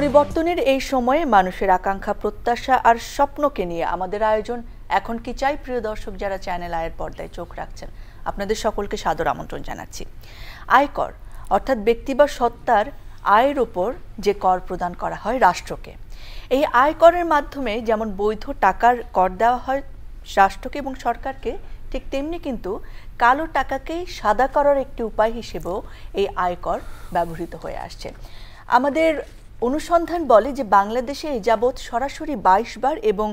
পরিবর্তনের এই সময়ে মানুষের আকাঙ্ক্ষা, প্রত্যাশা আর স্বপ্নকে নিয়ে আমাদের আয়োজন এখন কি চাই। প্রিয় দর্শক, যারা চ্যানেল আয়ের পর্দায় চোখ রাখছেন, আপনাদের সকলকে সাদর আমন্ত্রণ জানাচ্ছি। আয়কর অর্থাৎ ব্যক্তি বা সত্তার আয়ের উপর যে কর প্রদান করা হয় রাষ্ট্রকে, এই আয়করের মাধ্যমে যেমন বৈধ টাকার কর দেওয়া হয় রাষ্ট্রকে এবং সরকারকে, ঠিক তেমনি কিন্তু কালো টাকাকেই সাদা করার একটি উপায় হিসেবেও এই আয়কর ব্যবহৃত হয়ে আসছে। আমাদের অনুসন্ধান বলে যে বাংলাদেশে এই যাবৎ সরাসরি 22 বার এবং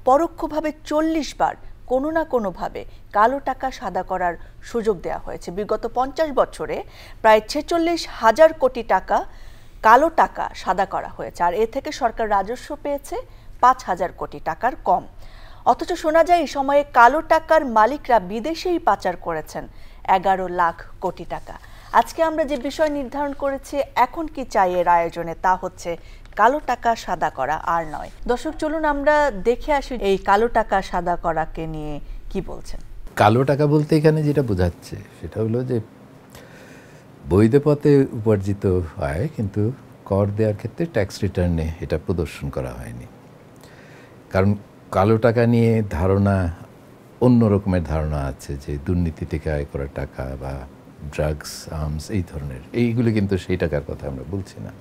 পরোক্ষভাবে 40 বার কোনো না কোনোভাবে কালো টাকা সাদা করার সুযোগ দেওয়া হয়েছে। বিগত 50 বছরে প্রায় 46,000 কোটি টাকা কালো টাকা সাদা করা হয়েছে, আর এ থেকে সরকার রাজস্ব পেয়েছে 5,000 কোটি টাকার কম। অথচ শোনা যায় এই সময়ে কালো টাকার মালিকরা বিদেশেই পাচার করেছেন 11 লাখ কোটি টাকা। আজকে আমরা যে বিষয় নির্ধারণ করেছি এখন কি চাই এর আয়োজনে, তা হচ্ছে কালো টাকা সাদা করা আর নয়। দর্শক, চলুন আমরা দেখে আসি এই কালো টাকা সাদা করাকে নিয়ে কি বলছেন। কালো টাকা বলতে এখানে যেটা বোঝাচ্ছে সেটা হলো যে বৈধ পথে উপার্জিত হয়, কিন্তু কর দেওয়ার ক্ষেত্রে ট্যাক্স রিটার্নে এটা প্রদর্শন করা হয়নি। কারণ কালো টাকা নিয়ে ধারণা, অন্য রকমের ধারণা আছে যে দুর্নীতি থেকে আয় করা টাকা বা ড্রাগস, আর্মস, এই ধরনের, এইগুলো কিন্তু সেই টাকার কথা আমরা বলছি না।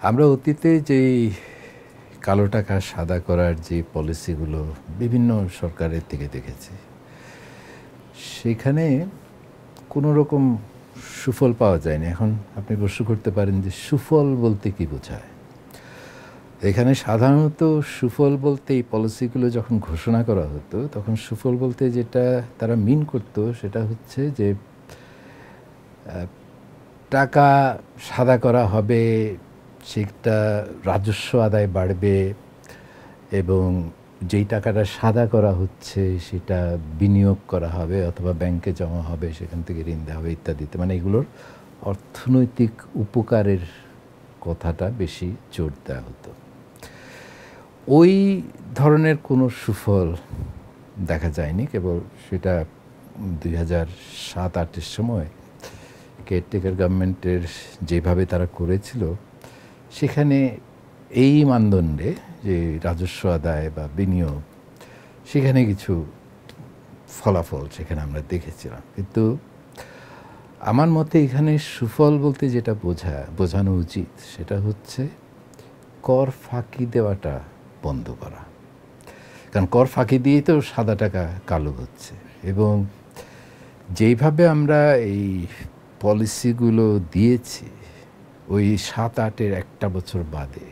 আমরা অতীতে যেই কালো টাকা সাদা করার যে পলিসিগুলো বিভিন্ন সরকারের থেকে দেখেছি, সেখানে কোনো রকম সুফল পাওয়া যায়নি। এখন আপনি প্রশ্ন করতে পারেন যে সুফল বলতে কি বোঝায়। এখানে সাধারণত সুফল বলতে এই পলিসিগুলো যখন ঘোষণা করা হতো, তখন সুফল বলতে যেটা তারা মিন করতো সেটা হচ্ছে যে টাকা সাদা করা হবে, সেটা রাজস্ব আদায় বাড়বে এবং যেই টাকাটা সাদা করা হচ্ছে সেটা বিনিয়োগ করা হবে অথবা ব্যাংকে জমা হবে, সেখান থেকে ঋণ দেওয়া হবে ইত্যাদিতে। মানে এগুলোর অর্থনৈতিক উপকারের কথাটা বেশি জোর দেওয়া হতো। ওই ধরনের কোনো সুফল দেখা যায়নি। কেবল সেটা 2007-08-এর সময় কেয়ারটেকার গভর্নমেন্টের যেভাবে তারা করেছিল, সেখানে এই মানদণ্ডে যে রাজস্ব আদায় বা বিনিয়োগ, সেখানে কিছু ফলাফল সেখানে আমরা দেখেছিলাম। কিন্তু আমার মতে এখানে সুফল বলতে যেটা বোঝানো উচিত সেটা হচ্ছে কর ফাঁকি দেওয়াটা বন্ধ করা। কারণ কর ফাঁকি দিয়েই তো সাদা টাকা কালো হচ্ছে, এবং যেইভাবে আমরা এই পলিসিগুলো দিয়েছি ওই 7-8-এর একটা বছর বাদে,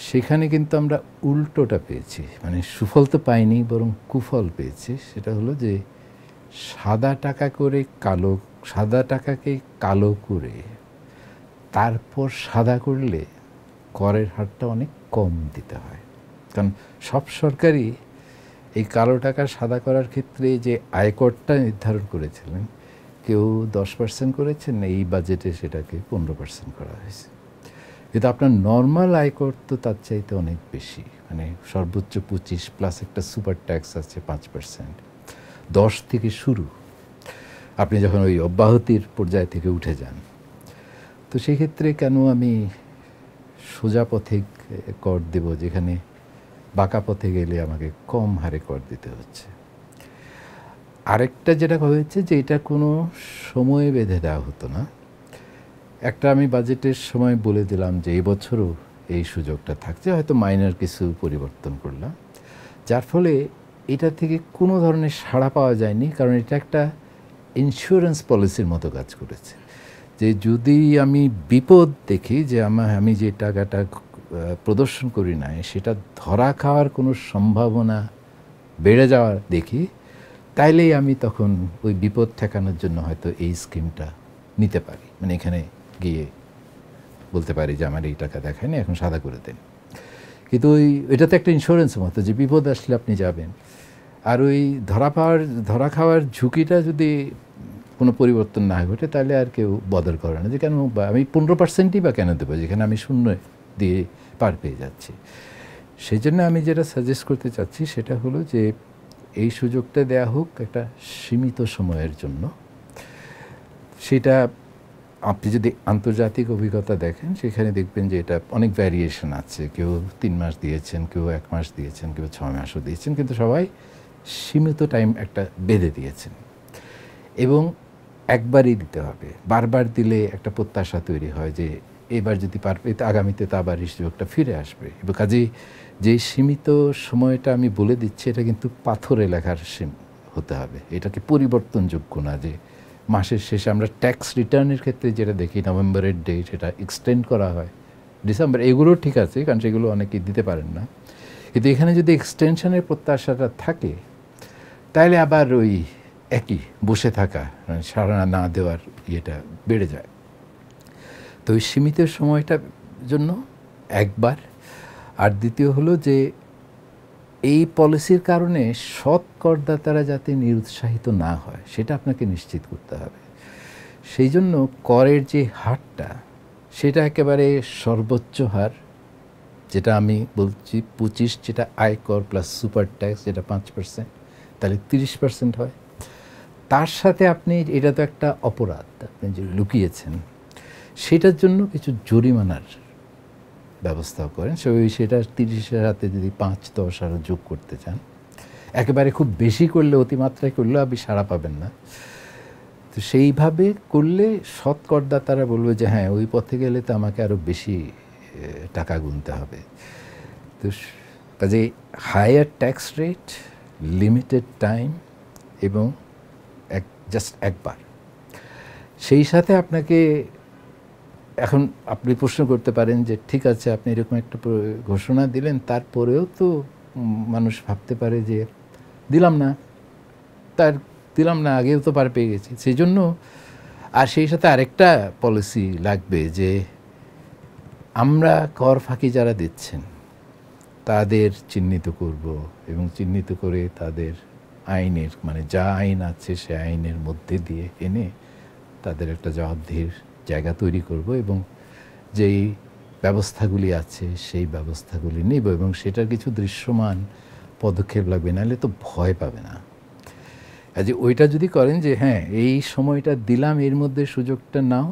সেখানে কিন্তু আমরা উল্টোটা পেয়েছি। মানে সুফল তো পাইনি, বরং কুফল পেয়েছি। সেটা হলো যে সাদা টাকাকে কালো করে তারপর সাদা করলে করের হারটা অনেক কম দিতে হয়। কারণ সব সরকারই এই কালো টাকা সাদা করার ক্ষেত্রে যে আয়করটা নির্ধারণ করেছিলেন, কেউ 10% করেছেন, এই বাজেটে সেটাকে 15% করা হয়েছে। কিন্তু আপনার নর্মাল আয়কর তো তার চাইতে অনেক বেশি, মানে সর্বোচ্চ 25 প্লাস একটা সুপার ট্যাক্স আছে 5%, 10 থেকে শুরু। আপনি যখন ওই অব্যাহতির পর্যায় থেকে উঠে যান, তো সেক্ষেত্রে কেন আমি সোজা পথে কর দেব, যেখানে বাঁকা পথে গেলে আমাকে কম হারে কর দিতে হচ্ছে। আরেকটা যেটা হয়েছে যে এটা কোনো সময় বেঁধে দেওয়া হতো না। একটা আমি বাজেটের সময় বলে দিলাম যে এই বছরও এই সুযোগটা থাকছে, হয়তো মাইনর কিছু পরিবর্তন করলাম, যার ফলে এটা থেকে কোনো ধরনের সাড়া পাওয়া যায়নি। কারণ এটা একটা ইন্স্যুরেন্স পলিসির মতো কাজ করেছে, যে যদি আমি বিপদ দেখি যে আমি যে টাকাটা প্রদর্শন করি নাই সেটা ধরা খাওয়ার কোনো সম্ভাবনা বেড়ে যাওয়ার দেখি, তাইলেই আমি তখন ওই বিপদ ঠেকানোর জন্য হয়তো এই স্কিমটা নিতে পারি। মানে এখানে গিয়ে বলতে পারি যে আমার এই টাকা দেখায়নি, এখন সাদা করে দেন। কিন্তু এটা তো একটা ইন্স্যুরেন্সের মতো, যে বিপদ আসলে আপনি যাবেন। আর ওই ধরা খাওয়ার ঝুঁকিটা যদি কোনো পরিবর্তন না ঘটে, তাহলে আর কেউ বদল করে না যে কেন আমি 15%ই বা কেন দেবো, যেখানে আমি শূন্য দিয়ে পার পেয়ে যাচ্ছি। সেই জন্য আমি যেটা সাজেস্ট করতে চাচ্ছি সেটা হলো যে এই সুযোগটা দেয়া হোক একটা সীমিত সময়ের জন্য। সেটা আপনি যদি আন্তর্জাতিক অভিজ্ঞতা দেখেন সেখানে দেখবেন যে এটা অনেক ভ্যারিয়েশন আছে, কেউ 3 মাস দিয়েছেন, কেউ 1 মাস দিয়েছেন, কেউ 6 মাসও দিয়েছেন, কিন্তু সবাই সীমিত টাইম একটা বেঁধে দিয়েছেন এবং একবারই দিতে হবে। বারবার দিলে একটা প্রত্যাশা তৈরি হয় যে এবার যদি পারবে আগামীতে তো আবার এই সুযোগটা ফিরে আসবে। এবং কাজেই যে সীমিত সময়টা আমি বলে দিচ্ছি এটা কিন্তু পাথরে লেখার হতে হবে, এটাকে পরিবর্তনযোগ্য না যে মাসের শেষে আমরা ট্যাক্স রিটার্নের ক্ষেত্রে যেটা দেখি নভেম্বরের ডেট সেটা এক্সটেন্ড করা হয় ডিসেম্বর, এগুলো ঠিক আছে কারণ সেগুলো অনেকেই দিতে পারেন না, কিন্তু এখানে যদি এক্সটেনশনের প্রত্যাশাটা থাকে তাহলে আবার ওই একই বসে থাকা মানে সাড়া না দেওয়ার ইয়েটা বেড়ে যায়। তো ওই সীমিত সময়টার জন্য একবার। আর দ্বিতীয় হলো যে এই পলিসির কারণে সৎ করদাতারা যাতে নিরুৎসাহিত না হয় সেটা আপনাকে নিশ্চিত করতে হবে। সেই জন্য করের যে হারটা সেটা একেবারে সর্বোচ্চ হার, যেটা আমি বলছি 25, যেটা আয়কর প্লাস সুপার ট্যাক্স যেটা 5%, তাহলে 30% হয়। তার সাথে আপনি, এটা তো একটা অপরাধ আপনি যে লুকিয়েছেন, সেটার জন্য কিছু জরিমানার ব্যবস্থাও করেন। সেটা 30-এর সাথে যদি 5-10 আরও যোগ করতে চান, একেবারে খুব বেশি করলে, অতিমাত্রায় করলেও আপনি সাড়া পাবেন না। তো সেইভাবে করলে সৎ করদাতারা বলবে যে হ্যাঁ ওই পথে গেলে তো আমাকে আরও বেশি টাকা গুনতে হবে। তো কাজে higher tax rate, limited time এবং জাস্ট একবার। সেই সাথে আপনাকে এখন আপনি প্রশ্ন করতে পারেন যে ঠিক আছে আপনি এরকম একটা ঘোষণা দিলেন, তারপরেও তো মানুষ ভাবতে পারে যে দিলাম না, আগেও তো পার পেয়ে গেছি। সেই জন্য আর সেই সাথে আরেকটা পলিসি লাগবে যে আমরা কর ফাঁকি যারা দিচ্ছেন তাদের চিহ্নিত করব এবং চিহ্নিত করে তাদের আইনের, মানে যা আইন আছে সে আইনের মধ্যে দিয়ে এনে তাদের একটা জবাবদিহির জায়গা তৈরি করব এবং যেই ব্যবস্থাগুলি আছে সেই ব্যবস্থাগুলি নেব এবং সেটার কিছু দৃশ্যমান পদক্ষেপ লাগবে, নাহলে তো ভয় পাবে না। যে ওইটা যদি করেন যে হ্যাঁ এই সময়টা দিলাম, এর মধ্যে সুযোগটা নাও,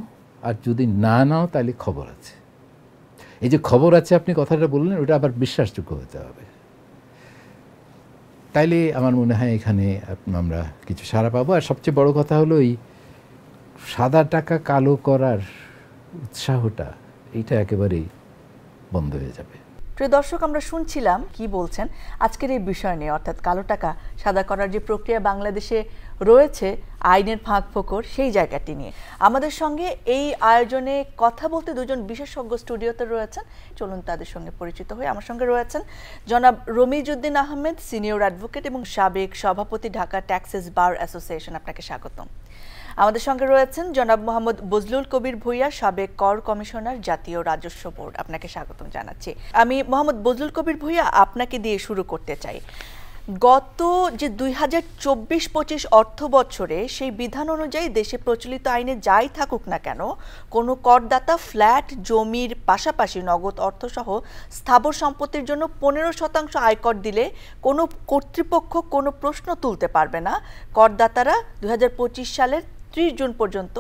আর যদি না নাও তাহলে খবর আছে। এই যে খবর আছে আপনি কথাটা বললেন, ওটা আবার বিশ্বাসযোগ্য হতে হবে। তাইলে আমার মনে হয় এখানে আমরা কিছু সাড়া পাবো। আর সবচেয়ে বড় কথা হলো এই সাদা টাকা কালো করার উৎসাহটা, এইটা একেবারেই বন্ধ হয়ে যাবে। প্রিয় দর্শক, আমরা শুনছিলাম কি বলছেন আজকের এই বিষয় নিয়ে, অর্থাৎ কালো টাকা সাদা করার যে প্রক্রিয়া বাংলাদেশে রয়েছে আইনের ফাঁক ফোকর, সেই জায়গাটি নিয়ে। আমাদের সঙ্গে এই আয়োজনে কথা বলতে দুজন বিশেষজ্ঞ স্টুডিওতে রয়েছেন, চলুন তাদের সঙ্গে পরিচিত হয়ে। আমার সঙ্গে রয়েছেন জনাব রমিজউদ্দিন আহমেদ, সিনিয়র অ্যাডভোকেট এবং সাবেক সভাপতি, ঢাকা ট্যাক্সেস বার অ্যাসোসিয়েশন। আপনাকে স্বাগতম। আমাদের সঙ্গে রয়েছেন জনাব মোহাম্মদ বজলুল কবির ভূঁইয়া, সাবেক কর কমিশনার, জাতীয় রাজস্ব বোর্ড। আপনাকে স্বাগতম জানাচ্ছি। আমি মোহাম্মদ বজলুল কবির ভূঁইয়া আপনাকে দিয়ে শুরু করতে চাই। গত যে 2024-25 অর্থ বছরে সেই বিধান অনুযায়ী দেশে প্রচলিত আইনে যাই থাকুক না কেন, কোনো করদাতা ফ্ল্যাট জমির পাশাপাশি নগদ অর্থসহ স্থাবর সম্পত্তির জন্য 15% আয়কর দিলে কোনো কর্তৃপক্ষ কোনো প্রশ্ন তুলতে পারবে না। করদাতারা 2025 সালের 30 জুন পর্যন্ত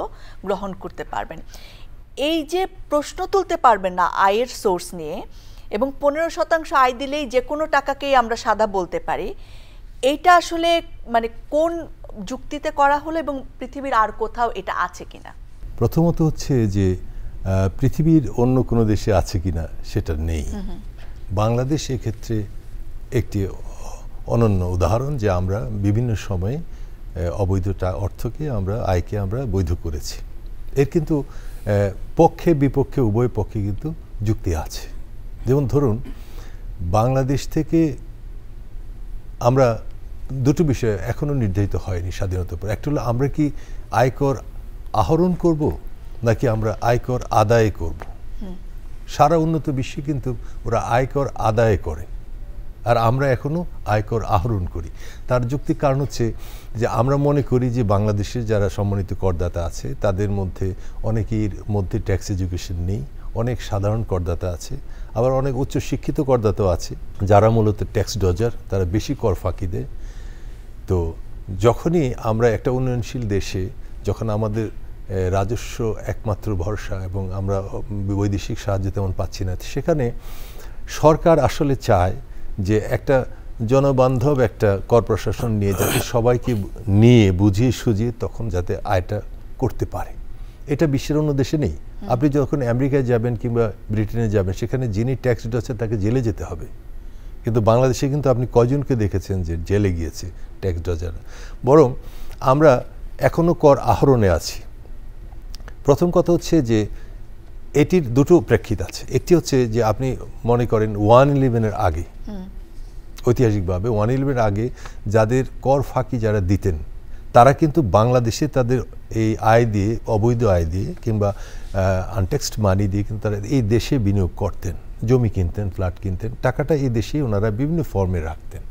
গ্রহণ করতে পারবেন। এই যে প্রশ্ন তুলতে পারবেন না আয়ের সোর্স নিয়ে, এবং 15% আয় দিলেই যে কোনো টাকাকেই আমরা সাদা বলতে পারি, এইটা আসলে মানে কোন যুক্তিতে করা হলো এবং পৃথিবীর আর কোথাও এটা আছে কিনা? প্রথমত হচ্ছে যে পৃথিবীর অন্য কোনো দেশে আছে কিনা সেটা নেই। বাংলাদেশ এক্ষেত্রে একটি অনন্য উদাহরণ যে আমরা বিভিন্ন সময়ে অবৈধটা অর্থকে আয়কে আমরা বৈধ করেছি। এর কিন্তু পক্ষে বিপক্ষে উভয় পক্ষে কিন্তু যুক্তি আছে। যেমন ধরুন, বাংলাদেশ থেকে আমরা দুটো বিষয় এখনো নির্ধারিত হয়নি স্বাধীনতার পর। একটা হলো আমরা কি আয়কর আহরণ করব নাকি আমরা আয়কর আদায় করব। সারা উন্নত বিশ্বে কিন্তু ওরা আয়কর আদায় করে, আর আমরা এখনো আয়কর আহরণ করি। তার যুক্তির কারণ হচ্ছে যে আমরা মনে করি যে বাংলাদেশের যারা সম্মানিত করদাতা আছে তাদের মধ্যে অনেকের মধ্যে ট্যাক্স এডুকেশন নেই, অনেক সাধারণ করদাতা আছে, আবার অনেক উচ্চ শিক্ষিত করদাতাও আছে যারা মূলত ট্যাক্স ডজার, তারা বেশি কর ফাঁকি দেয়। তো যখনই আমরা একটা উন্নয়নশীল দেশে যখন আমাদের রাজস্ব একমাত্র ভরসা এবং আমরা বৈদেশিক সাহায্য তেমন পাচ্ছি না, সেখানে সরকার আসলে চায় যে একটা জনবান্ধব একটা কর প্রশাসন নিয়ে যাতে সবাইকে নিয়ে বুঝিয়ে সুঝিয়ে তখন যাতে আয়টা করতে পারে। এটা বিশ্বের অন্য দেশে নেই। আপনি যখন আমেরিকায় যাবেন কিংবা ব্রিটেনে যাবেন, সেখানে যিনি ট্যাক্স ডজে তাকে জেলে যেতে হবে, কিন্তু বাংলাদেশে কিন্তু আপনি কয়জনকে দেখেছেন যে জেলে গিয়েছে ট্যাক্স ডজাররা? বরং আমরা এখনও কর আহরণে আছি। প্রথম কথা হচ্ছে যে এটির দুটো প্রেক্ষিত আছে। একটি হচ্ছে যে আপনি মনে করেন 1/11-এর আগে, ঐতিহাসিকভাবে 1/11-এর আগে যাদের কর ফাঁকি যারা দিতেন, তারা কিন্তু বাংলাদেশে তাদের এই আয় দিয়ে, অবৈধ আয় দিয়ে কিংবা আনট্যাক্সড মানি দিয়ে কিন্তু তারা এই দেশে বিনিয়োগ করতেন, জমি কিনতেন, ফ্ল্যাট কিনতেন, টাকাটা এই দেশেই ওনারা বিভিন্ন ফর্মে রাখতেন।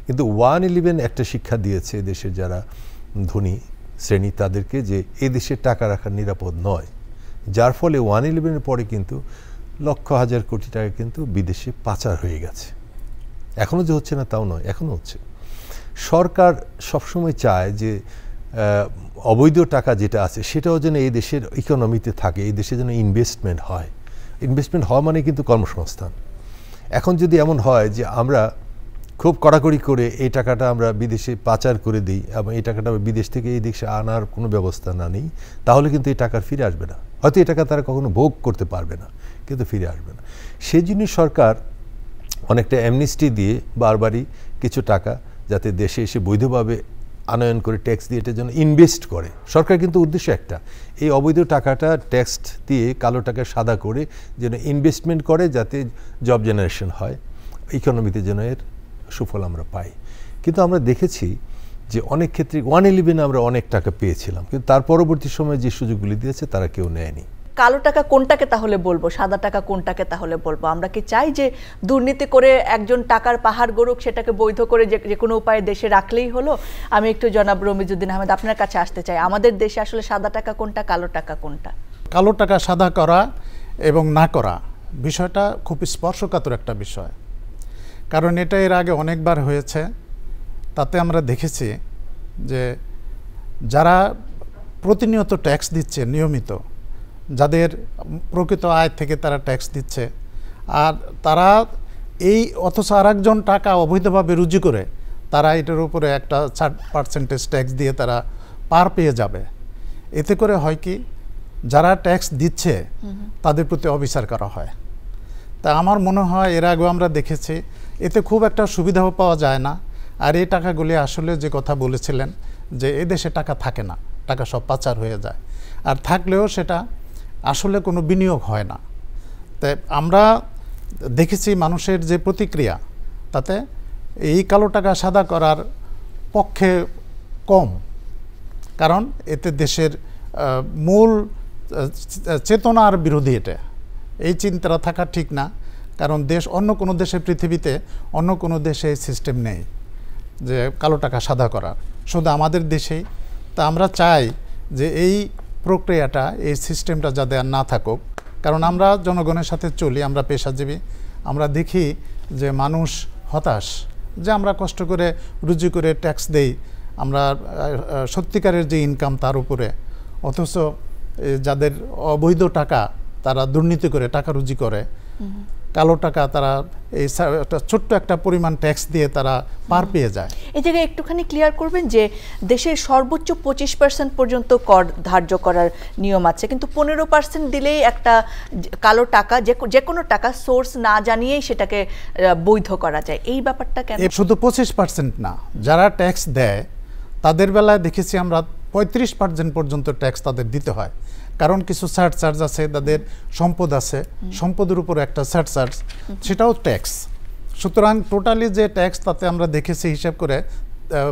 কিন্তু 1/11 একটা শিক্ষা দিয়েছে দেশের যারা ধনী শ্রেণী তাদেরকে, যে এই দেশে টাকা রাখা নিরাপদ নয়, যার ফলে 1/11-এর পরে কিন্তু লক্ষ হাজার কোটি টাকা কিন্তু বিদেশে পাচার হয়ে গেছে। এখনও যে হচ্ছে না তাও নয়, এখনও হচ্ছে। সরকার সবসময় চায় যে অবৈধ টাকা যেটা আছে সেটাও যেন এই দেশের ইকোনমিতে থাকে, এই দেশে যেন ইনভেস্টমেন্ট হয়। ইনভেস্টমেন্ট হওয়া মানে কিন্তু কর্মসংস্থান। এখন যদি এমন হয় যে আমরা খুব কড়াকড়ি করে এই টাকাটা আমরা বিদেশে পাচার করে দিই এবং এই টাকাটা বিদেশ থেকে এই দেশে আনার কোনো ব্যবস্থা না নেই, তাহলে কিন্তু এই টাকা ফিরে আসবে না। হয়তো এই টাকা তারা কখনো ভোগ করতে পারবে না, কিন্তু ফিরে আসবে না। সেই জন্য সরকার অনেকটা অ্যামনিস্টি দিয়ে বারবারই কিছু টাকা যাতে দেশে এসে বৈধভাবে আনয়ন করে ট্যাক্স দিয়ে এটার জন্য ইনভেস্ট করে। সরকার কিন্তু উদ্দেশ্য একটা, এই অবৈধ টাকাটা ট্যাক্স দিয়ে কালো টাকা সাদা করে যেন ইনভেস্টমেন্ট করে, যাতে জব জেনারেশন হয়, ইকোনমিতে যেন এর সুফল আমরা পাই। কিন্তু আমরা দেখেছি যে অনেক ক্ষেত্রে 1/11 আমরা অনেক টাকা পেয়েছিলাম, কিন্তু তার পরবর্তী সময়ে যে সুযোগগুলি দিয়েছে তারা কেউ নেয়নি। কালো টাকা কোনটাকে তাহলে বলবো, সাদা টাকা কোনটাকে তাহলে বলবো? আমরা কি চাই যে দুর্নীতি করে একজন টাকার পাহাড় গড়ুক, সেটাকে বৈধ করে যে কোনো উপায়ে দেশে রাখলেই হলো? আমি একটু জনাব রমিজউদ্দিন আহমেদ আপনার কাছে আসতে চাই। আমাদের দেশে আসলে সাদা টাকা কোনটা, কালো টাকা কোনটা? কালো টাকা সাদা করা এবং না করা বিষয়টা খুব স্পর্শকাতর একটা বিষয়, কারণ এটা এর আগে অনেকবার হয়েছে। তাতে আমরা দেখেছি যে যারা প্রতিনিয়ত ট্যাক্স দিচ্ছে নিয়মিত, যাদের প্রকৃত আয় থেকে তারা ট্যাক্স দিচ্ছে, আর তারা এই অথচ আরেকজন টাকা অবৈধভাবে রুজু করে তারা এটার উপরে একটা 60% ট্যাক্স দিয়ে তারা পার পেয়ে যাবে। এতে করে হয় কি, যারা ট্যাক্স দিচ্ছে তাদের প্রতি অবিচার করা হয়। তা আমার মনে হয় এর আগেও আমরা দেখেছি, এতে খুব একটা সুবিধাও পাওয়া যায় না। আর এই টাকাগুলি আসলে যে কথা বলেছিলেন যে এদেশে টাকা থাকে না, টাকা সব পাচার হয়ে যায়, আর থাকলেও সেটা আসলে কোনো বিনিয়োগ হয় না। তাই আমরা দেখেছি মানুষের যে প্রতিক্রিয়া, তাতে এই কালো টাকা সাদা করার পক্ষে কম, কারণ এতে দেশের মূল চেতনার বিরোধী। এটা এই চিন্তাটা থাকা ঠিক না, কারণ দেশ অন্য কোনো দেশে, পৃথিবীতে অন্য কোনো দেশে এই সিস্টেম নেই যে কালো টাকা সাদা করার, শুধু আমাদের দেশেই। তা আমরা চাই যে এই প্রক্রিয়াটা, এই সিস্টেমটা যাতে আর না থাকুক, কারণ আমরা জনগণের সাথে চলি, আমরা পেশাজীবী, আমরা দেখি যে মানুষ হতাশ, যে আমরা কষ্ট করে রুজি করে ট্যাক্স দেই, আমরা সত্যিকারের যে ইনকাম তার উপরে, অথচ যাদের অবৈধ টাকা তারা দুর্নীতি করে টাকা রুজি করে, কালো টাকা তারা এই ছোট্ট একটা পরিমাণ ট্যাক্স দিয়ে তারা পার পেয়ে যায়। এই জায়গায় একটুখানি ক্লিয়ার করবেন যে দেশের সর্বোচ্চ 25% পর্যন্ত কর ধার্য করার নিয়ম আছে, কিন্তু 15% দিলেই একটা কালো টাকা, যে কোনো টাকা সোর্স না জানিয়েই সেটাকে বৈধ করা যায়। এই ব্যাপারটা কেন? শুধু 25% না, যারা ট্যাক্স দেয় তাদের বেলায় দেখেছি আমরা 35% পর্যন্ত ট্যাক্স তাদের দিতে হয়, কারণ কিছু সারচার্জ আছে, তাদের সম্পদ আছে, সম্পদের উপর একটা সারচার্জ, সেটাও ট্যাক্স। সুতরাং টোটালি যে ট্যাক্স, তাতে আমরা দেখেছি হিসাব করে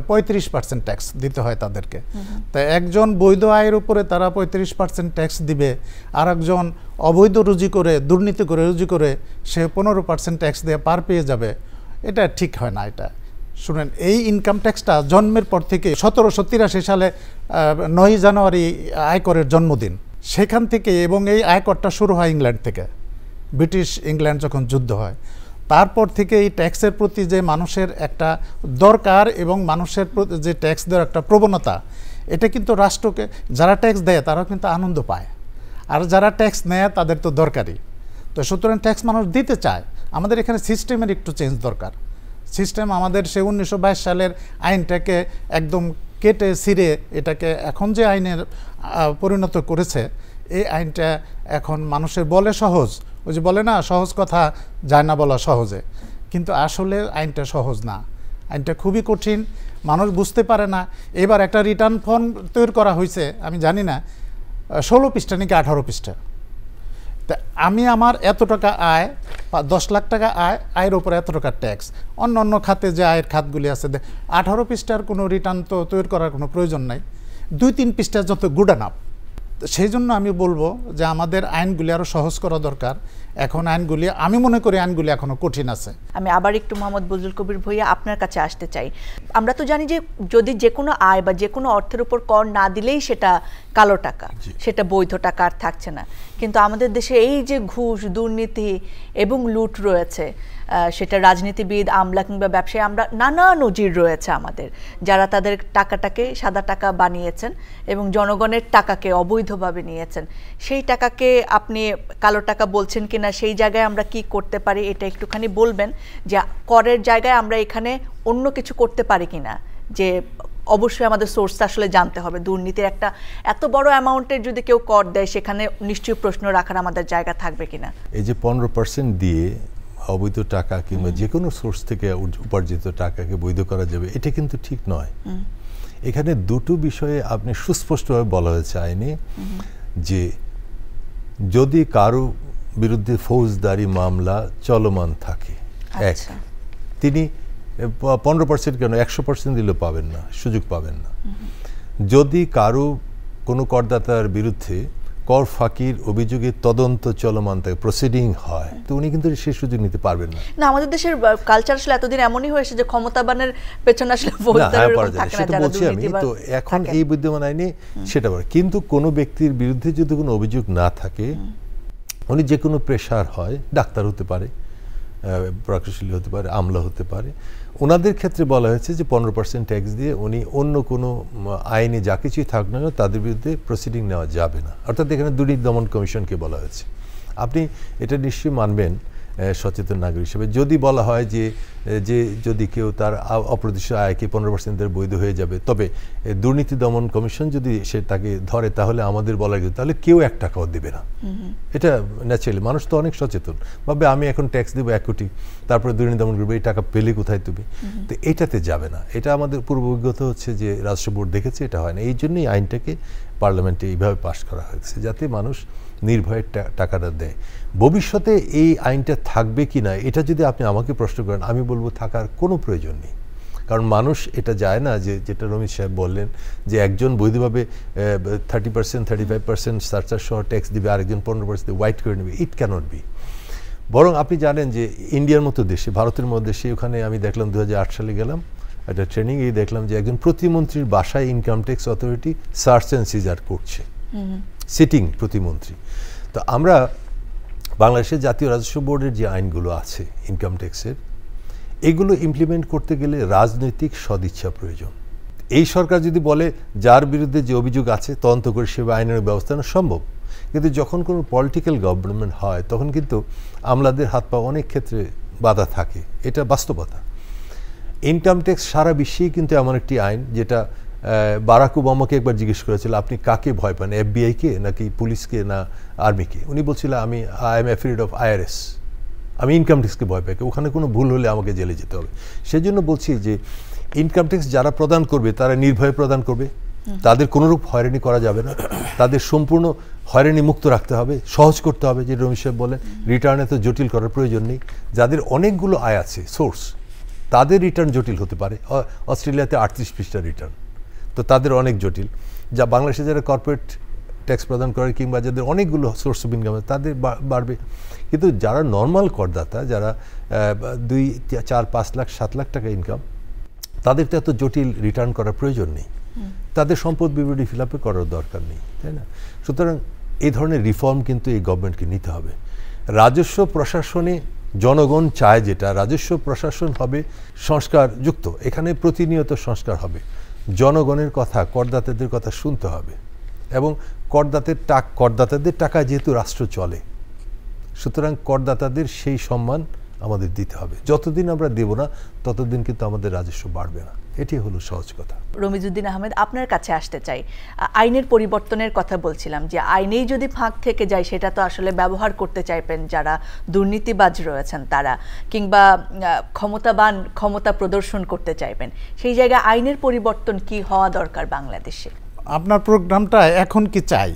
35% ট্যাক্স দিতে হয় তাদেরকে। তাই একজন বৈধ আয়ের উপরে তারা 35% ট্যাক্স দিবে, আর একজন অবৈধ রুজি করে, দুর্নীতি করে রুজি করে সে 15% ট্যাক্স দিয়ে পার পেয়ে যাবে, এটা ঠিক হয় না। এটা শুনেন, এই ইনকাম ট্যাক্সটা জন্মের পর থেকে 1783 সালে 9 জানুয়ারি আয়করের জন্মদিন, সেখান থেকে, এবং এই আয়করটা শুরু হয় ইংল্যান্ড থেকে, ব্রিটিশ ইংল্যান্ড যখন যুদ্ধ হয়, তারপর থেকে এই ট্যাক্সের প্রতি যে মানুষের একটা দরকার এবং মানুষের যে ট্যাক্স দেওয়ার একটা প্রবণতা, এটা কিন্তু রাষ্ট্রকে, যারা ট্যাক্স দেয় তারাও কিন্তু আনন্দ পায়, আর যারা ট্যাক্স নেয় তাদের তো দরকারি। তো সুতরাং ট্যাক্স মানুষ দিতে চায়। আমাদের এখানে সিস্টেমের একটু চেঞ্জ দরকার। সিস্টেম আমাদের সে 1922 সালের আইনটাকে একদম কেটে ছিঁড়ে এটাকে এখন যে আইনের পরিণত করেছে, এই আইনটা এখন মানুষের বলে সহজ, ওই যে বলে না সহজ কথা যায় না বলা সহজে, কিন্তু আসলে আইনটা সহজ না, আইনটা খুবই কঠিন, মানুষ বুঝতে পারে না। এবার একটা রিটার্ন ফর্ম তৈরি করা হয়েছে, আমি জানি না 16 পৃষ্ঠা নাকি 18 পৃষ্ঠা। তা আমি আমার এত টাকা আয়, 10 লাখ টাকা আয়ের উপরে এত টাকা ট্যাক্স, অন্য অন্য খাতে যে আয়ের খাতগুলি আছে 18 পৃষ্ঠার কোনো রিটার্ন তো তৈরি করার কোনো প্রয়োজন নাই, 2-3 পৃষ্ঠা যত গুড এনাফ। সেই জন্য আমি বলবো যে আমাদের আইনগুলি আরও সহজ করা দরকার। এখন আইনগুলি, আমি মনে করি আইনগুলি এখনো কঠিন আছে। আমি আবার একটু মোহাম্মদ বজলুল কবির ভূঁইয়া আপনার কাছে আসতে চাই। আমরা তো জানি যে যদি যে কোনো আয় বা যে কোনো অর্থের উপর কর না দিলেই সেটা কালো টাকা, সেটা বৈধ টাকা আর থাকছে না। কিন্তু আমাদের দেশে এই যে ঘুষ, দুর্নীতি এবং লুট রয়েছে, সেটা রাজনীতিবিদ, আমলা কিংবা ব্যবসায়ী, আমরা নানা নজির রয়েছে আমাদের, যারা তাদের টাকাটাকে সাদা টাকা বানিয়েছেন এবং জনগণের টাকাকে অবৈধভাবে নিয়েছেন। সেই টাকাকে আপনি কালো টাকা বলছেন কিনা, সেই জায়গায় আমরা কি করতে পারি এটা একটুখানি বলবেন, যে করের জায়গায় আমরা এখানে অন্য কিছু করতে পারি কিনা। যে অবশ্যই আমাদের সোর্সটা আসলে জানতে হবে। দুর্নীতির একটা এত বড় অ্যামাউন্টের যদি কেউ কর দেয়, সেখানে নিশ্চয়ই প্রশ্ন রাখার আমাদের জায়গা থাকবে কিনা। এই যে 15% দিয়ে অবৈধ টাকা কিংবা যে কোনো সোর্স থেকে উপার্জিত টাকাকে বৈধ করা যাবে, এটা কিন্তু ঠিক নয়। এখানে দুটো বিষয়ে আপনি সুস্পষ্টভাবে বলা হয়েছে আইনে, যে যদি কারো বিরুদ্ধে ফৌজদারি মামলা চলমান থাকে, এক, তিনি 15% কেন 100% দিলেও পাবেন না, সুযোগ পাবেন না। যদি কারো কোনো করদাতার বিরুদ্ধে কর ফাঁকির অভিযোগে তদন্ত চলমান থাকে, প্রসিডিং হয়, তো উনি কিন্তু সেই সুযোগ নিতে পারবেন না। না, আমাদের দেশের কালচার আসলে এতদিন এমনই হয়েছে যে ক্ষমতাবানের পেছনে আসলে ফৌজদারি থাকে না, যারা দুর্নীতি। তো এখন এই বিদ্যমান আইনে সেটা বলে, কিন্তু কোনো ব্যক্তির বিরুদ্ধে যদি কোনো অভিযোগ না থাকে, উনি যে কোনো প্রেশার হয়, ডাক্তার হতে পারে, প্রকৌশলী হতে পারে, আমলা হতে পারে, ওনাদের ক্ষেত্রে বলা হয়েছে যে 15% ট্যাক্স দিয়ে উনি অন্য কোনো আইনে যা কিছুই থাক না তাদের বিরুদ্ধে প্রসিডিং নেওয়া যাবে না। অর্থাৎ এখানে দুর্নীতি দমন কমিশনকে বলা হয়েছে। আপনি এটা নিশ্চয়ই মানবেন সচেতন নাগরিক হিসেবে। যদি বলা হয় যে যদি কেউ তার অপ্রতিষ্ঠিত আয়কে 15% বৈধ হয়ে যাবে, তবে দুর্নীতি দমন কমিশন যদি সে তাকে ধরে, তাহলে আমাদের বলার কিছু, তাহলে কেউ 1 টাকাও দেবে না। এটা ন্যাচারালি, মানুষ তো অনেক সচেতন, ভাবে আমি এখন ট্যাক্স দেবো 1 কোটি, তারপরে দুর্নীতি দমন করবে, এই টাকা পেলে কোথায় তুমি, তো এটাতে যাবে না। এটা আমাদের পূর্ব অভিজ্ঞতা হচ্ছে যে রাজস্ব বোর্ড দেখেছে এটা হয় না। এই জন্যই আইনটাকে পার্লামেন্টে এইভাবে পাশ করা হয়েছে, যাতে মানুষ নির্ভয়ে টাকাটা দেয়। ভবিষ্যতে এই আইনটা থাকবে কি না, এটা যদি আপনি আমাকে প্রশ্ন করেন, আমি বলবো থাকার কোনো প্রয়োজন নেই। কারণ মানুষ এটা যায় না যে, যেটা রমিত সাহেব বললেন, যে একজন বৈধভাবে 30% 35% সারচার্জ সহ ট্যাক্স দিবে, আরেকজন 15% হোয়াইট করে নেবে। ইট ক্যানট বি। বরং আপনি জানেন যে ইন্ডিয়ার মতো দেশে, ভারতের মতো দেশে, ওখানে আমি দেখলাম 2008 সালে গেলাম একটা ট্রেনিং, এই দেখলাম যে একজন প্রতিমন্ত্রীর বাসায় income tax authority search and seizure করছে, সিটিং প্রতিমন্ত্রী। তো আমরা বাংলাদেশের জাতীয় রাজস্ব বোর্ডের যে আইনগুলো আছে ইনকাম ট্যাক্সের, এগুলো ইমপ্লিমেন্ট করতে গেলে রাজনৈতিক সদিচ্ছা প্রয়োজন। এই সরকার যদি বলে যার বিরুদ্ধে যে অভিযোগ আছে তদন্ত করে সেভাবে আইনের ব্যবস্থা নেওয়া সম্ভব, কিন্তু যখন কোনো পলিটিক্যাল গভর্নমেন্ট হয়, তখন কিন্তু আমলাদের হাত পা অনেক ক্ষেত্রে বাধা থাকে, এটা বাস্তবতা। ইনকাম ট্যাক্স সারা বিশ্বেই কিন্তু এমন একটি আইন, যেটা বারাক ওবামাকে একবার জিজ্ঞেস করেছিল, আপনি কাকে ভয় পান, FBI-কে নাকি পুলিশকে না আর্মিকে? উনি বলছিল, I am afraid of IRS, আমি ইনকাম ট্যাক্সকে ভয় পাই, ওখানে কোনো ভুল হলে আমাকে জেলে যেতে হবে। সেজন্য বলছি যে ইনকাম ট্যাক্স যারা প্রদান করবে তারা নির্ভয়ে প্রদান করবে, তাদের কোনোরূপ হয়রানি করা যাবে না, তাদের সম্পূর্ণ হয়রানি মুক্ত রাখতে হবে, সহজ করতে হবে। যে রমেশ সাহেব বলেন, রিটার্ন এত জটিল করার প্রয়োজন নেই। যাদের অনেকগুলো আয় আছে সোর্স, তাদের রিটার্ন জটিল হতে পারে। অস্ট্রেলিয়াতে 38 পৃষ্ঠা রিটার্ন, তো তাদের অনেক জটিল। যা বাংলাদেশে যারা কর্পোরেট ট্যাক্স প্রদান করে কিংবা যাদের অনেকগুলো সোর্স অফ ইনকাম, তাদের বাড়বে। কিন্তু যারা নর্মাল করদাতা, যারা 2, 4, 5 লাখ 7 লাখ টাকা ইনকাম, তাদের তো এত জটিল রিটার্ন করার প্রয়োজন নেই, তাদের সম্পদ বিবরণী ফিল আপে করার দরকার নেই, তাই না? সুতরাং এই ধরনের রিফর্ম কিন্তু এই গভর্নমেন্টকে নিতে হবে। রাজস্ব প্রশাসনে জনগণ চায় যেটা, রাজস্ব প্রশাসন হবে সংস্কার যুক্ত, এখানে প্রতিনিয়ত সংস্কার হবে। জনগণের কথা, করদাতাদের কথা শুনতে হবে এবং করদাতাদের টাকা যেহেতু রাষ্ট্র চলে, সুতরাং করদাতাদের সেই সম্মান আমাদের দিতে হবে। যতদিন আমরা দেব না ততদিন কিন্তু আমাদের রাজস্ব বাড়বে না, এটি হলো সহজ কথা। রমিজউদ্দিন আহমেদ, আপনার কাছে আসতে চাই। আইনের পরিবর্তনের কথা বলছিলাম যে আইনেই যদি ফাঁক থেকে যায় সেটা তো আসলে ব্যবহার করতে চাইবেন যারা দুর্নীতিবাজ রয়েছেন তারা, কিংবা ক্ষমতাবান ক্ষমতা প্রদর্শন করতে চাইবেন। সেই জায়গায় আইনের পরিবর্তন কি হওয়া দরকার বাংলাদেশে? আপনার প্রোগ্রামটা এখন কি চাই,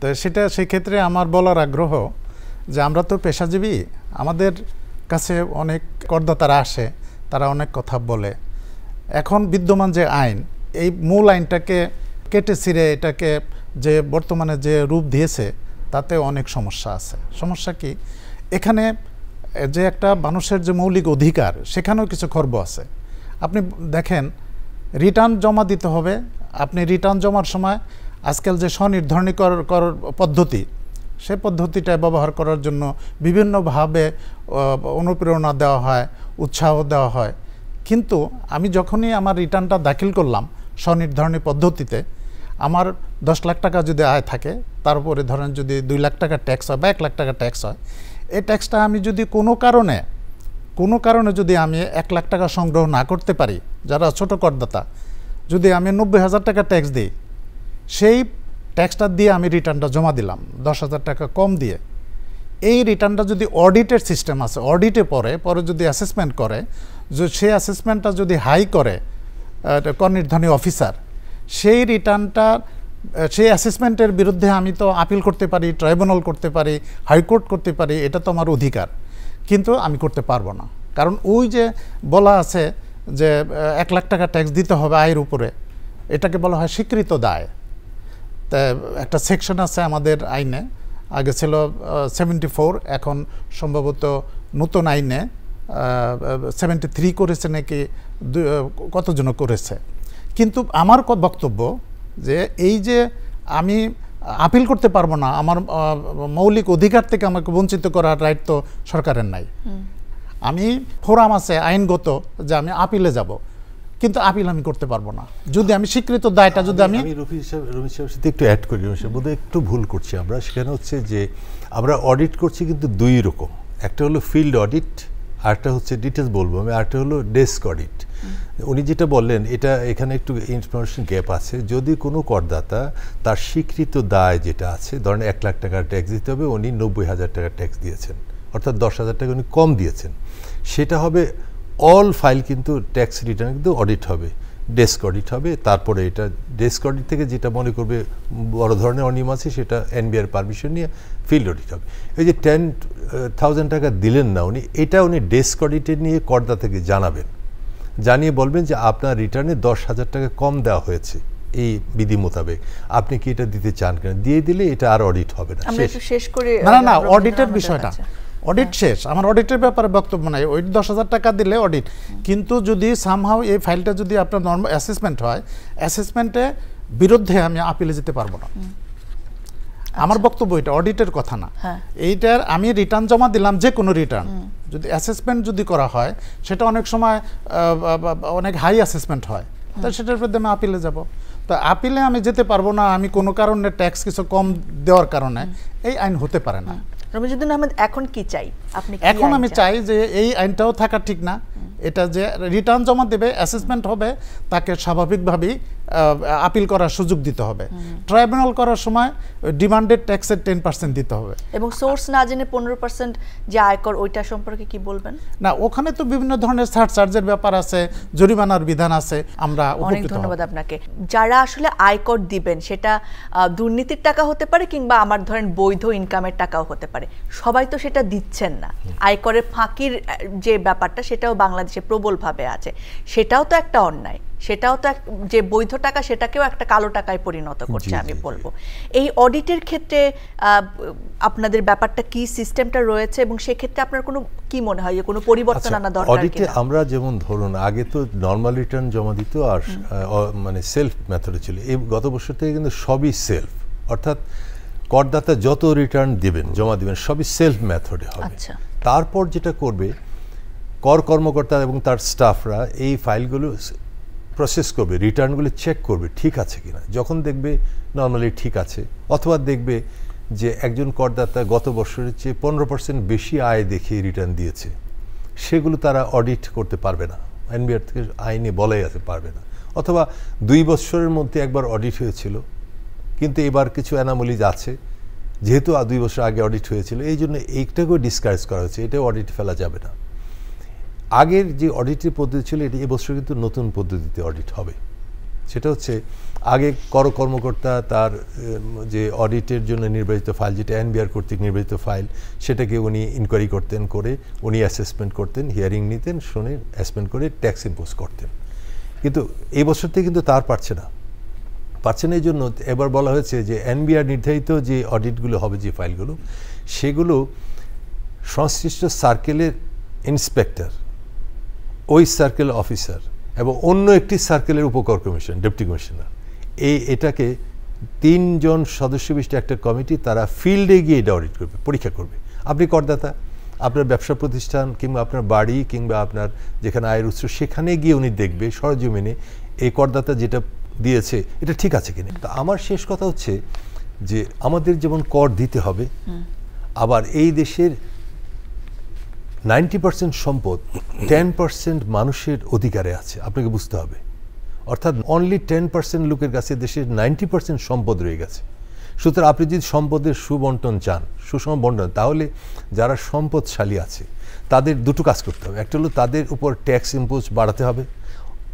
তো সেটা সেই ক্ষেত্রে আমার বলার আগ্রহ যে আমরা তো পেশাজীবী, আমাদের কাছে অনেক করদাতারা আসে, তারা অনেক কথা বলে। এখন বিদ্যমান যে আইন, এই মূল আইনটাকে কেটে ছিঁড়ে এটাকে যে বর্তমানে যে রূপ দিয়েছে তাতে অনেক সমস্যা আছে। সমস্যা কি, এখানে যে একটা মানুষের যে মৌলিক অধিকার সেখানেও কিছু খর্ব আছে। আপনি দেখেন, রিটার্ন জমা দিতে হবে। আপনি রিটার্ন জমার সময় আজকাল যে স্বনির্ধারণীকর পদ্ধতি, সে পদ্ধতিটা ব্যবহার করার জন্য বিভিন্নভাবে অনুপ্রেরণা দেওয়া হয়, উৎসাহ দেওয়া হয়। কিন্তু আমি যখনই আমার রিটার্নটা দাখিল করলাম স্বনির্ধারণী পদ্ধতিতে, আমার 10 লাখ টাকা যদি আয় থাকে, তার উপরে ধরেন যদি 2 লাখ টাকা ট্যাক্স হয় বা 1 লাখ টাকা ট্যাক্স হয়, এই ট্যাক্সটা আমি যদি কোনো কারণে যদি আমি 1 লাখ টাকা সংগ্রহ না করতে পারি, যারা ছোট করদাতা, যদি আমি 90,000 টাকা ট্যাক্স দিই, সেই ট্যাক্সটা দিয়ে আমি রিটার্নটা জমা দিলাম 10,000 টাকা কম দিয়ে। এই রিটার্নটা যদি অডিটের সিস্টেম আছে, অডিটে পরে যদি অ্যাসেসমেন্ট করে, সেই অ্যাসেসমেন্টটা যদি হাই করে কর নির্ধারণী অফিসার, সেই রিটার্নটা সেই অ্যাসেসমেন্টের বিরুদ্ধে আমি তো আপিল করতে পারি, ট্রাইব্যুনাল করতে পারি, হাইকোর্ট করতে পারি, এটা তো আমার অধিকার। কিন্তু আমি করতে পারবো না, কারণ ওই যে বলা আছে যে 1 লাখ টাকা ট্যাক্স দিতে হবে আয়ের উপরে, এটাকে বলা হয় স্বীকৃত দায়। তা একটা সেকশন আছে আমাদের আইনে, আগে ছিল 74, এখন সম্ভবত নতুন আইনে 73 করেছে নাকি, কতজন করেছে। কিন্তু আমার বক্তব্য যে এই যে আমি আপিল করতে পারবো না, আমার মৌলিক অধিকার থেকে আমাকে বঞ্চিত করার রাইট তো সরকারের নাই। আমি ফোরাম আছে আইনগত যে আমি আপিলে যাব, কিন্তু আপিল আমি করতে পারবো না যদি আমি স্বীকৃত দায়টা যদি আমি রমিজ সাহেবের সাথে একটু অ্যাড করি। রমিজ সাহেব বোধহয় একটু ভুল করছি আমরা, সেখানে হচ্ছে যে আমরা অডিট করছি কিন্তু দুই রকম, একটা হলো ফিল্ড অডিট, আরেকটা হচ্ছে ডিটেলস বলবো আমি, আরেকটা হলো ডেস্ক অডিট। উনি যেটা বললেন এটা এখানে একটু ইনফরমেশন গ্যাপ আছে। যদি কোনো করদাতা তার স্বীকৃত দায় যেটা আছে, ধরেন 1 লাখ টাকার ট্যাক্স দিতে হবে, উনি 90,000 টাকার ট্যাক্স দিয়েছেন, অর্থাৎ 10,000 টাকা উনি কম দিয়েছেন, সেটা হবে অল ফাইল কিন্তু ট্যাক্স রিটার্ন কিন্তু অডিট হবে, ডেস্ক অডিট হবে। তারপরে এটা ডেস্ক অডিট থেকে যেটা মনে করবে বড় ধরনের অনিয়ম আছে সেটা এনবিআর পারমিশন নিয়ে ফিল্ড অডিট হবে। এই যে 10,000 টাকা দিলেন না উনি, এটা উনি ডেস্ক অডিটে নিয়ে করদাতাকে জানাবেন, জানিয়ে বলবেন যে আপনার রিটার্নে 10,000 টাকা কম দেওয়া হয়েছে এই বিধি মোতাবেক, আপনি কি এটা দিতে চান কিনা, দিয়ে দিলে এটা আর অডিট হবে না। শেষ করে না অডিটের বিষয়টা, অডিট শেষ, আমার অডিটের ব্যাপারে বক্তব্য নাই, ওই 10,000 টাকা দিলে অডিট। কিন্তু যদি সামহাও এই ফাইলটা যদি আপনার নর্মাল অ্যাসেসমেন্ট হয়, অ্যাসেসমেন্টের বিরুদ্ধে আমি আপিলে যেতে পারবো না। আমার বক্তব্য এটা অডিটের কথা না, এইটার আমি রিটার্ন জমা দিলাম, যে কোনো রিটার্ন যদি অ্যাসেসমেন্ট যদি করা হয়, সেটা অনেক সময় অনেক হাই অ্যাসেসমেন্ট হয়, তাই সেটার বিরুদ্ধে আমি আপিলে যাব। তো আপিলে আমি যেতে পারবো না, আমি কোনো কারণে ট্যাক্স কিছু কম দেওয়ার কারণে, এই আইন হতে পারে না। রমিজউদ্দিন আহমেদ, এখন কি চাই আপনি? এখন আমি চাই যে এই আইনটাও থাকা ঠিক না, এটা যে রিটার্ন জমা দেবে, অ্যাসেসমেন্ট হবে, তাকে স্বাভাবিকভাবেই আপিল করার সুযোগ দিতে হবে। ট্রাইব্যুনাল করার সময় ডিমান্ডেড ট্যাক্সের 10% দিতে হবে। এবং সোর্স না জেনে 15% যে আয়কর, ওইটা সম্পর্কে কি বলবেন? না, ওখানে তো বিভিন্ন ধরনের সারচার্জের ব্যাপার আছে, জরিমানার বিধান আছে। আমরা অনেক ধন্যবাদ আপনাকে। যারা আসলে আয়কর দিবেন, সেটা দুর্নীতির টাকা হতে পারে কিংবা আমার ধরেন বৈধ ইনকামের টাকাও হতে পারে, সবাই তো সেটা দিচ্ছেন না। আয়করের ফাঁকির যে ব্যাপারটা, সেটাও বাংলাদেশে প্রবলভাবে আছে, সেটাও তো একটা অন্যায়, সেটাও তো যে বৈধ টাকা সেটাকেও একটা কালো টাকায় পরিণত করছে আমি বলবো। এই অডিটের ক্ষেত্রে আপনাদের ব্যাপারটা কি, সিস্টেমটা রয়েছে, এবং সেক্ষেত্রে আপনার কোনো কি মনে হয় কোনো পরিবর্তন আনা দরকার? অডিটে আমরা যেমন ধরুন আগে তো নর্মাল রিটার্ন জমা দিত আর মানে সেলফ মেথডে ছিল, এই গত বছর থেকে কিন্তু সবই সেলফ, অর্থাৎ করদাতা যত রিটার্ন দিবেন জমা দিবেন সবই সেলফ মেথডে হবে। তারপর যেটা করবে কর কর্মকর্তা এবং তার স্টাফরা এই ফাইলগুলো প্রসেস করবে, রিটার্নগুলো চেক করবে ঠিক আছে কিনা। যখন দেখবে নর্মালি ঠিক আছে, অথবা দেখবে যে একজন করদাতা গত বছরের চেয়ে 15% বেশি আয় দেখিয়ে রিটার্ন দিয়েছে, সেগুলো তারা অডিট করতে পারবে না, এনবিআর থেকে আইনে বলাই আছে পারবে না। অথবা 2 বছরের মধ্যে একবার অডিট হয়েছিল, কিন্তু এবার কিছু অ্যানামলিজ আছে, যেহেতু 2 বছর আগে অডিট হয়েছিল এই জন্য এইটাকেও ডিসকারেজ করা হয়েছে, এটাও অডিট ফেলা যাবে না। আগের যে অডিটের পদ্ধতি ছিল এটি এবছর কিন্তু নতুন পদ্ধতিতে অডিট হবে। সেটা হচ্ছে আগে কর্মকর্তা তার যে অডিটের জন্য নির্বাচিত ফাইল, যেটা এনবিআর কর্তৃক নির্বাচিত ফাইল, সেটাকে উনি ইনকোয়ারি করতেন, করে উনি অ্যাসেসমেন্ট করতেন, হিয়ারিং নিতেন, শুনে অ্যাসেসমেন্ট করে ট্যাক্স ইম্পোজ করতেন। কিন্তু এই বছর থেকে কিন্তু তার পারছে না এই জন্য এবার বলা হয়েছে যে এনবিআর নির্ধারিত যে অডিটগুলো হবে, যে ফাইলগুলো, সেগুলো সংশ্লিষ্ট সার্কেলের ইন্সপেক্টর, ওই সার্কেল অফিসার এবং অন্য একটি সার্কেলের উপকর কমিশন, ডেপুটি কমিশনার, এটাকে 3 জন সদস্য বিশিষ্ট একটা কমিটি, তারা ফিল্ডে গিয়ে এটা অডিট করবে, পরীক্ষা করবে। আপনি করদাতা, আপনার ব্যবসা প্রতিষ্ঠান কিংবা আপনার বাড়ি কিংবা আপনার যেখানে আয়ের উৎস, সেখানে গিয়ে উনি দেখবে সরজমিনে এই করদাতা যেটা দিয়েছে এটা ঠিক আছে কিনা। তো আমার শেষ কথা হচ্ছে যে আমাদের যেমন কর দিতে হবে, আবার এই দেশের 90% সম্পদ 10% মানুষের অধিকারে আছে, আপনাকে বুঝতে হবে। অর্থাৎ অনলি 10% লোকের কাছে দেশের 90% সম্পদ রয়ে গেছে। সুতরাং আপনি যদি সম্পদের সুবন্টন চান, সুষম বন্টন, তাহলে যারা সম্পদশালী আছে তাদের 2টো কাজ করতে হবে। একটা হলো তাদের উপর ট্যাক্স ইম্পোজ বাড়াতে হবে,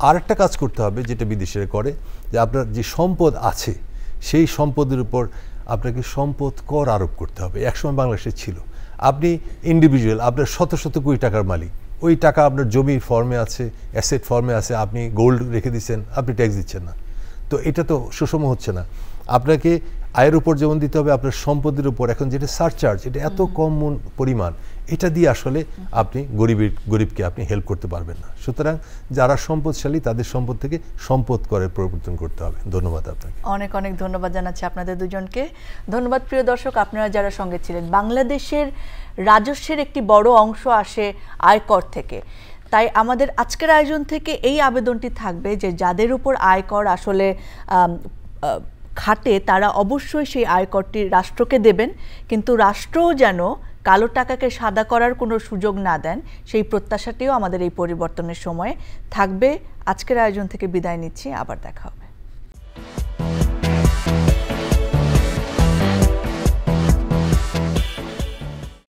আর একটা কাজ করতে হবে যেটা বিদেশিরা করে, যে আপনার যে সম্পদ আছে সেই সম্পদের উপর আপনাকে সম্পদ কর আরোপ করতে হবে। একসময় বাংলাদেশে ছিল, আপনি ইন্ডিভিজুয়াল, আপনার শত শত কোটি টাকার মালিক, ওই টাকা আপনার জমির ফর্মে আছে, অ্যাসেট ফর্মে আছে, আপনি গোল্ড রেখে দিচ্ছেন, আপনি ট্যাক্স দিচ্ছেন না। তো এটা তো সুষম হচ্ছে না। আপনাকে আয়ের উপর যেমন দিতে হবে, আপনার সম্পদের উপর এখন যেটা সারচার্জ, এটা এত কম পরিমাণ, এটা দিয়ে আসলে আপনি গরিবকে আপনি হেল্প করতে পারবেন না। সুতরাং যারা সম্পদশালী তাদের সম্পদ থেকে সম্পদ করের পরিবর্তন করতে হবে। ধন্যবাদ আপনাকে। অনেক অনেক ধন্যবাদ জানাচ্ছি আপনাদের দুজনকে। ধন্যবাদ প্রিয় দর্শক, আপনারা যারা সঙ্গে ছিলেন। বাংলাদেশের রাজস্বের একটি বড় অংশ আসে আয়কর থেকে, তাই আমাদের আজকের আয়োজন থেকে এই আবেদনটি থাকবে যে যাদের উপর আয়কর আসলে খাটে তারা অবশ্যই সেই আয়করটি রাষ্ট্রকে দেবেন, কিন্তু রাষ্ট্রও যেন কালো টাকাকে সাদা করার কোনো সুযোগ না দেন, সেই প্রত্যাশাটিও আমাদের এই পরিবর্তনের সময়ে থাকবে। আজকের আয়োজন থেকে বিদায় নিচ্ছি, আবার দেখা হবে।